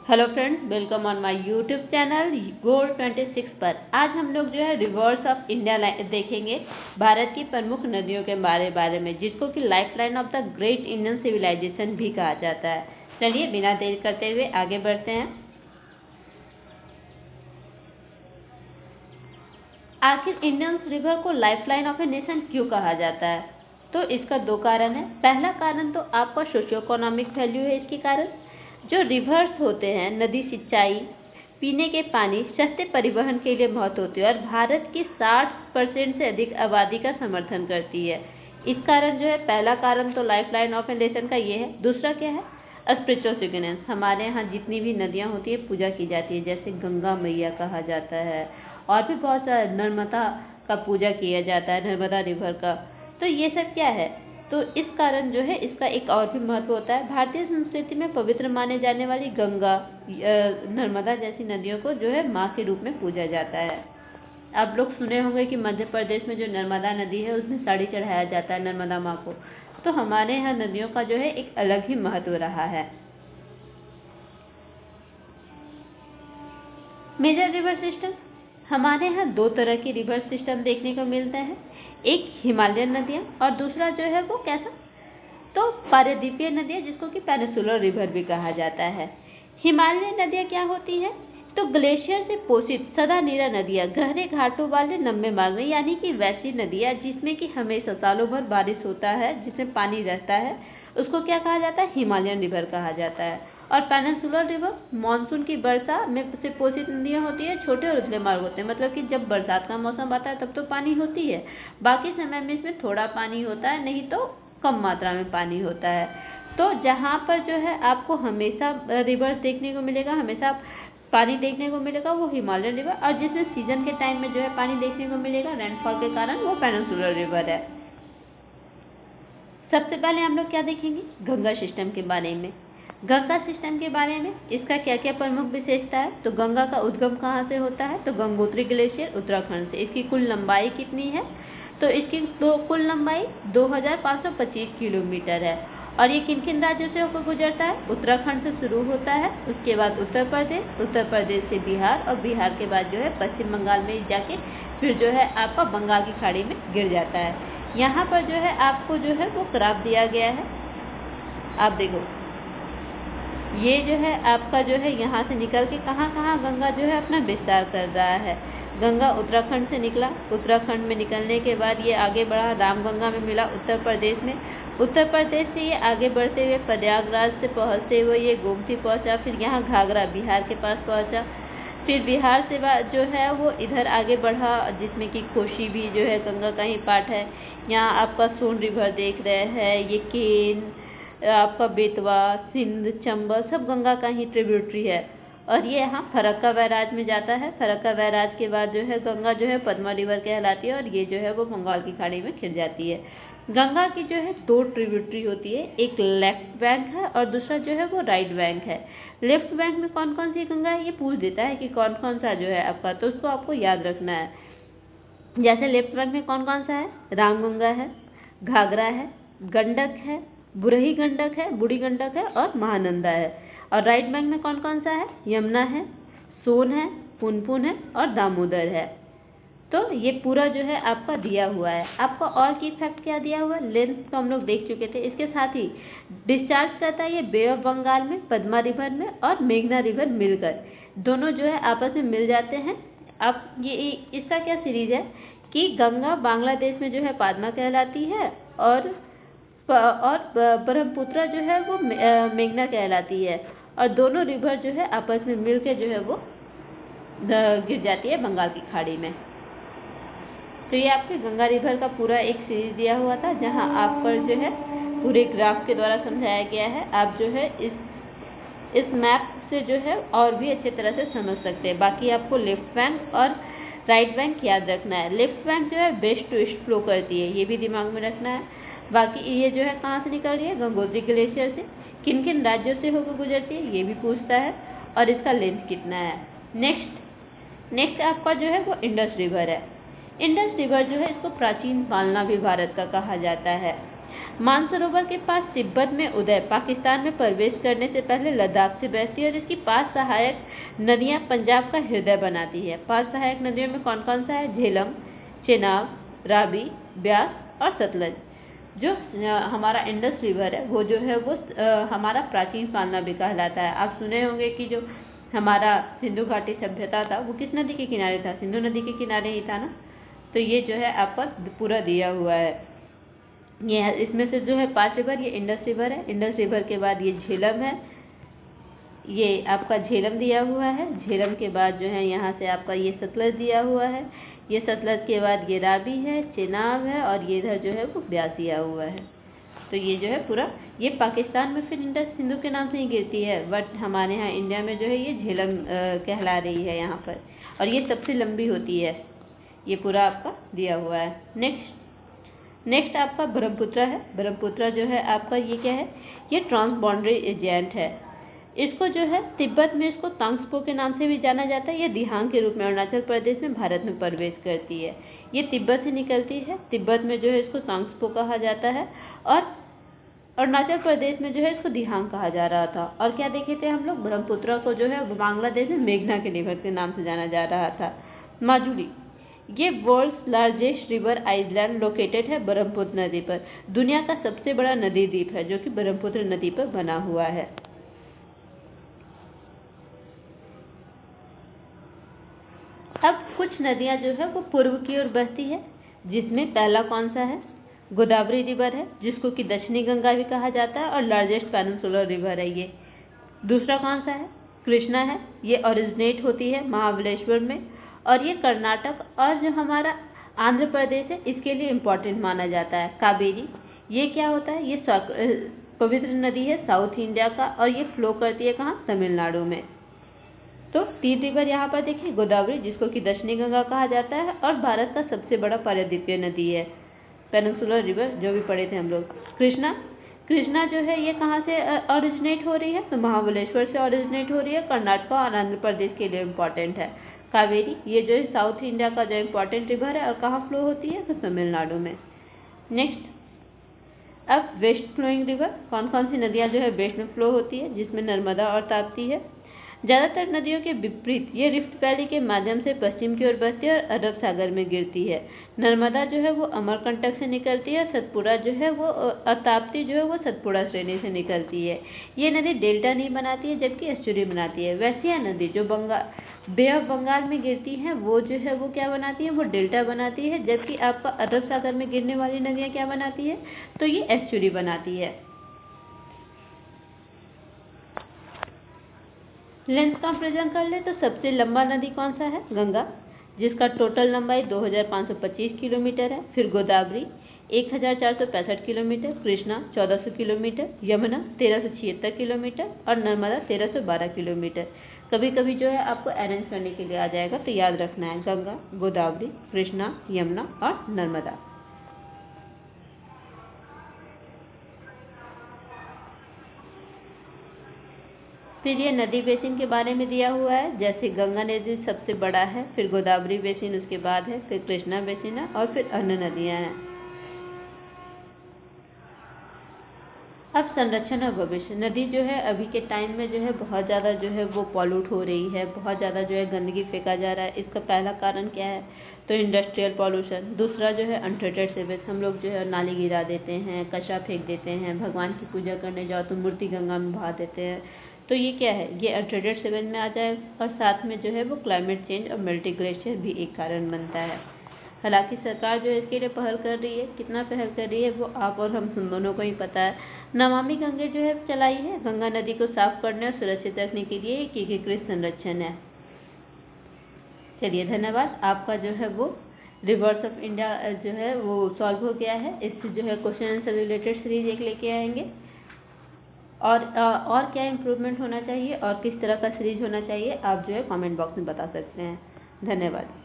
Hello friends, welcome on my YouTube channel gold 26 पर। आज हम लोग जो है रिवर्स ऑफ इंडिया देखेंगे, भारत की प्रमुख नदियों के बारे में, जिसको कि life line of the great Indian civilisation भी कहा जाता है। चलिए बिना देर करते हुए आगे बढ़ते हैं। आखिर इंडियन रिवर को life line of a nation क्यों कहा जाता है? तो इसका दो कारण है। पहला कारण तो आपका सोशियो इकोनॉमिक वैल्यू है। इसके कारण जो रिवर्स होते हैं, नदी सिंचाई, पीने के पानी, सस्ते परिवहन के लिए महत्व होती है और भारत की 60% से अधिक आबादी का समर्थन करती है। इस कारण जो है, पहला कारण तो life line of a nation का ये है। दूसरा क्या है? Spiritual significance. हमारे यहाँ जितनी भी नदियाँ होती है पूजा की जाती है, जैसे गंगा मैया कहा जाता है और भी बहुत सारा, नर्मदा का पूजा किया जाता है, नर्मदा रिवर का। तो ये सब क्या है? तो इस कारण जो है इसका एक और भी महत्व होता है। भारतीय संस्कृति में पवित्र माने जाने वाली गंगा, नर्मदा जैसी नदियों को जो है माँ के रूप में पूजा जाता है। आप लोग सुने होंगे कि मध्य प्रदेश में जो नर्मदा नदी है उसमें साड़ी चढ़ाया जाता है नर्मदा माँ को। तो हमारे यहाँ नदियों का जो है एक अलग ही महत्व रहा है। मेजर रिवर सिस्टम, हमारे यहाँ दो तरह की रिवर सिस्टम देखने को मिलते हैं। एक हिमालयन नदियाँ और दूसरा जो है वो कैसा? तो पारदीपीय नदियाँ, जिसको कि पेनिनसुलर रिवर भी कहा जाता है। हिमालयन नदियाँ क्या होती है? तो ग्लेशियर से पोषित सदा नीरा नदियाँ, गहरे घाटों वाले लंबे मार्ग में, यानी कि वैसी नदियाँ जिसमें कि हमेशा सालों भर बारिश होता है, जिसमें पानी रहता है, उसको क्या कहा जाता है? हिमालयन रिवर कहा जाता है। और पेनिनसुलर रिवर मानसून की वर्षा में से पोषित नदियाँ होती है, छोटे और उथले मार्ग होते हैं। मतलब कि जब बरसात का मौसम आता है तब तो पानी होती है, बाकी समय में इसमें थोड़ा पानी होता है, नहीं तो कम मात्रा में पानी होता है। तो जहाँ पर जो है आपको हमेशा रिवर्स देखने को मिलेगा, हमेशा पानी देखने को मिलेगा, वो हिमालयन रिवर। और जिसमें सीजन के टाइम में जो है पानी देखने को मिलेगा रेनफॉल के कारण, वो पेनिनसुलर रिवर है। सबसे पहले हम लोग क्या देखेंगे? गंगा सिस्टम के बारे में। गंगा सिस्टम के बारे में इसका क्या क्या प्रमुख विशेषता है? तो गंगा का उद्गम कहाँ से होता है? तो गंगोत्री ग्लेशियर उत्तराखंड से। इसकी कुल लंबाई कितनी है? तो इसकी कुल लंबाई 2525 किलोमीटर है। और ये किन किन राज्यों से होकर गुजरता है? उत्तराखंड से शुरू होता है, उसके बाद उत्तर प्रदेश से बिहार, और बिहार के बाद जो है पश्चिम बंगाल में जाके फिर जो है आपका बंगाल की खाड़ी में गिर जाता है। यहाँ पर जो है आपको जो है वो ग्राफ दिया गया है, आप देखो। ये जो है आपका जो है यहाँ से निकल के कहाँ कहाँ गंगा जो है अपना विस्तार कर रहा है। गंगा उत्तराखंड से निकला, उत्तराखंड में निकलने के बाद ये आगे बढ़ा, रामगंगा में मिला उत्तर प्रदेश में। उत्तर प्रदेश से ये आगे बढ़ते हुए प्रयागराज से पहुँचते हुए ये गोमती पहुँचा, फिर यहाँ घाघरा बिहार के पास पहुँचा, फिर बिहार से जो है वो इधर आगे बढ़ा, जिसमें कि कोसी भी जो है गंगा का ही पार्ट है। यहाँ आपका सोन रिवर देख रहे हैं, ये केन, आपका बेतवा, सिंध, चंबल सब गंगा का ही ट्रिब्यूटरी है। और ये यहाँ फरक्का बैराज में जाता है। फरक्का बैराज के बाद जो है गंगा जो है पद्मा रिवर कहलाती है और ये जो है वो बंगाल की खाड़ी में खिल जाती है। गंगा की जो है दो ट्रिब्यूटरी होती है, एक लेफ्ट बैंक है और दूसरा जो है वो राइट बैंक है। लेफ्ट बैंक में कौन कौन सी गंगा है ये पूछ देता है कि कौन कौन सा जो है आपका, तो उसको आपको याद रखना है। जैसे लेफ्ट बैंक में कौन कौन सा है? रामगंगा है, घाघरा है, गंडक है, बुरही गंडक है, बूढ़ी गंडक है और महानंदा है। और राइट बैंक में कौन कौन सा है? यमुना है, सोन है, पुनपुन है और दामोदर है। तो ये पूरा जो है आपका दिया हुआ है। आपका और की फैक्ट क्या दिया हुआ है? लेंथ तो हम लोग देख चुके थे। इसके साथ ही डिस्चार्ज करता है ये बे ऑफ बंगाल में, पद्मा रिवर में और मेघना रिवर मिलकर, दोनों जो है आपस में मिल जाते हैं। अब ये इसका क्या सीरीज है कि गंगा बांग्लादेश में जो है पादमा कहलाती है और ब्रह्मपुत्र जो है वो मेघना कहलाती है, और दोनों रिवर जो है आपस में मिलकर जो है वो गिर जाती है बंगाल की खाड़ी में। तो ये आपके गंगा रिवर का पूरा एक सीरीज दिया हुआ था, जहां आप पर जो है पूरे ग्राफ के द्वारा समझाया गया है। आप जो है इस मैप से जो है और भी अच्छे तरह से समझ सकते हैं। बाकी आपको लेफ्ट बैंक और राइट बैंक याद रखना है। लेफ्ट बैंक जो है वेस्ट टू ईस्ट फ्लो करती है, ये भी दिमाग में रखना है। बाकी ये जो है कहाँ से निकल रही है? गंगोत्री ग्लेशियर से। किन किन राज्यों से होकर गुजरती है ये भी पूछता है, और इसका लेंथ कितना है। नेक्स्ट आपका जो है वो इंडस रिवर है। इंडस रिवर जो है इसको प्राचीन पालना भी भारत का कहा जाता है। मानसरोवर के पास तिब्बत में उदय पाकिस्तान में प्रवेश करने से पहले लद्दाख से बहती है और इसकी 5 सहायक नदियां पंजाब का हृदय बनाती है। 5 सहायक नदियों में कौन कौन सा है? झेलम, चेनाब, रावी, ब्यास और सतलज। जो हमारा इंडस रिवर है वो जो है वो हमारा प्राचीन पालना भी कहलाता है। आप सुने होंगे कि जो हमारा सिंधु घाटी सभ्यता था वो किस नदी के किनारे था? सिंधु नदी के किनारे ही था ना। तो ये जो है आपका पूरा दिया हुआ है। ये इसमें से जो है 5 रिवर, ये इंडस रिवर है। इंडस रिवर के बाद ये झेलम है, ये आपका झेलम दिया हुआ है। झेलम के बाद जो है यहाँ से आपका ये सतलज दिया हुआ है। ये सतलज के बाद ये रावी है, चेनाब है और ये इधर जो है वो ब्यास दिया हुआ है। तो ये जो है पूरा, ये पाकिस्तान में फिर इंडस सिंधु के नाम से ही गिरती है, बट हमारे यहाँ इंडिया में जो है ये झेलम कहला रही है यहाँ पर, और ये सबसे लंबी होती है। ये पूरा आपका दिया हुआ है। नेक्स्ट आपका ब्रह्मपुत्र है। ब्रह्मपुत्र जो है आपका ये क्या है? ये ट्रांसबॉन्डरी एजेंट है। इसको जो है तिब्बत में इसको तांग्सपो के नाम से भी जाना जाता है। ये दिहांग के रूप में अरुणाचल प्रदेश में भारत में प्रवेश करती है। ये तिब्बत से निकलती है। तिब्बत में जो है इसको तांग्सपो कहा जाता है और अरुणाचल प्रदेश में जो है इसको दिहांग कहा जा रहा था। और क्या देखे थे हम लोग? ब्रह्मपुत्र को जो है बांग्लादेश में मेघना के रिवर के नाम से जाना जा रहा था। माजुली, ये world's largest river island located है ब्रह्मपुत्र नदी पर। दुनिया का सबसे बड़ा नदी द्वीप है जो कि ब्रह्मपुत्र नदी पर बना हुआ है। अब कुछ नदियां जो है वो पूर्व की ओर बहती है, जिसमें पहला कौन सा है? गोदावरी रिवर है, जिसको कि दक्षिणी गंगा भी कहा जाता है और लार्जेस्ट पेनिनसुलर रिवर है ये। दूसरा कौन सा है? कृष्णा है। ये ओरिजिनेट होती है महाबलेश्वर में और ये कर्नाटक और जो हमारा आंध्र प्रदेश है इसके लिए इम्पोर्टेंट माना जाता है। कावेरी, ये क्या होता है? ये पवित्र नदी है साउथ इंडिया का और ये फ्लो करती है कहाँ? तमिलनाडु में। तो 3 रिवर यहाँ पर देखिए, गोदावरी जिसको कि दक्षिणी गंगा कहा जाता है और भारत का सबसे बड़ा पारदीपीय नदी है, पेनिनसुलर रिवर जो भी पढ़े थे हम लोग। कृष्णा जो है ये कहाँ से ओरिजिनेट हो रही है? तो महाबलेश्वर से ओरिजिनेट हो रही है, कर्नाटक और आंध्र प्रदेश के लिए इम्पोर्टेंट है। कावेरी, ये जो है साउथ इंडिया का जो इम्पोर्टेंट रिवर है और कहाँ फ्लो होती है? तो तमिलनाडु में। नेक्स्ट, अब वेस्ट फ्लोइंग रिवर, कौन कौन सी नदियाँ जो है वेस्ट में फ्लो होती है? जिसमें नर्मदा और ताप्ती है। ज़्यादातर नदियों के विपरीत ये रिफ्ट वैली के माध्यम से पश्चिम की ओर बहती है और अरब सागर में गिरती है। नर्मदा जो है वो अमरकंटक से निकलती है, सतपुड़ा जो है वो ताप्ती जो है वो सतपुड़ा श्रेणी से निकलती है। ये नदी डेल्टा नहीं बनाती है जबकि एस्चुरी बनाती है। वैसे यह नदी जो बे ऑफ बंगाल में गिरती हैं वो जो है वो क्या बनाती है? वो डेल्टा बनाती है, जबकि आपका अरब सागर में गिरने वाली नदियाँ क्या बनाती है? तो ये एस्चुरी बनाती है। लेंथ कंपेरिजन कर ले तो सबसे लंबा नदी कौन सा है? गंगा, जिसका टोटल लंबाई 2525 किलोमीटर है। फिर Godavari 1465 kilometre, Krishna 1400 kilometre, Yamuna 1376 kilometre और नर्मदा 1312 किलोमीटर। कभी कभी जो है आपको अरेंज करने के लिए आ जाएगा, तो याद रखना है गंगा, गोदावरी, कृष्णा, यमुना और नर्मदा। फिर ये नदी बेसिन के बारे में दिया हुआ है, जैसे गंगा नदी सबसे बड़ा है, फिर गोदावरी बेसिन उसके बाद है, फिर कृष्णा बेसिन है और फिर अन्य नदियां हैं। अब संरक्षण और भविष्य। नदी जो है अभी के टाइम में जो है बहुत ज़्यादा जो है वो पॉल्यूट हो रही है, बहुत ज़्यादा जो है गंदगी फेंका जा रहा है। इसका पहला कारण क्या है? तो इंडस्ट्रियल पॉल्यूशन। दूसरा जो है अनट्रीटेड सीवेज, हम लोग जो है नाली गिरा देते हैं, कचरा फेंक देते हैं, भगवान की पूजा करने जाओ तो मूर्ति गंगा में बहा देते हैं। तो ये क्या है? ये अनट्रीटेड सीवेज में आ जाए और साथ में जो है वो क्लाइमेट चेंज और मेल्टिंग ग्लेशियर भी एक कारण बनता है। हालांकि सरकार जो है इसके लिए पहल कर रही है, कितना पहल कर रही है वो आप और हम दोनों को ही पता है। नमामि गंगे जो है चलाई है, गंगा नदी को साफ करने और सुरक्षित रखने के लिए एक एकीकृत संरक्षण है। चलिए धन्यवाद। आपका जो है वो रिवर्स ऑफ इंडिया जो है वो सॉल्व हो गया है। इससे जो है क्वेश्चन आंसर रिलेटेड सीरीज एक लेके आएंगे और क्या इम्प्रूवमेंट होना चाहिए और किस तरह का सीरीज होना चाहिए आप जो है कमेंट बॉक्स में बता सकते हैं। धन्यवाद।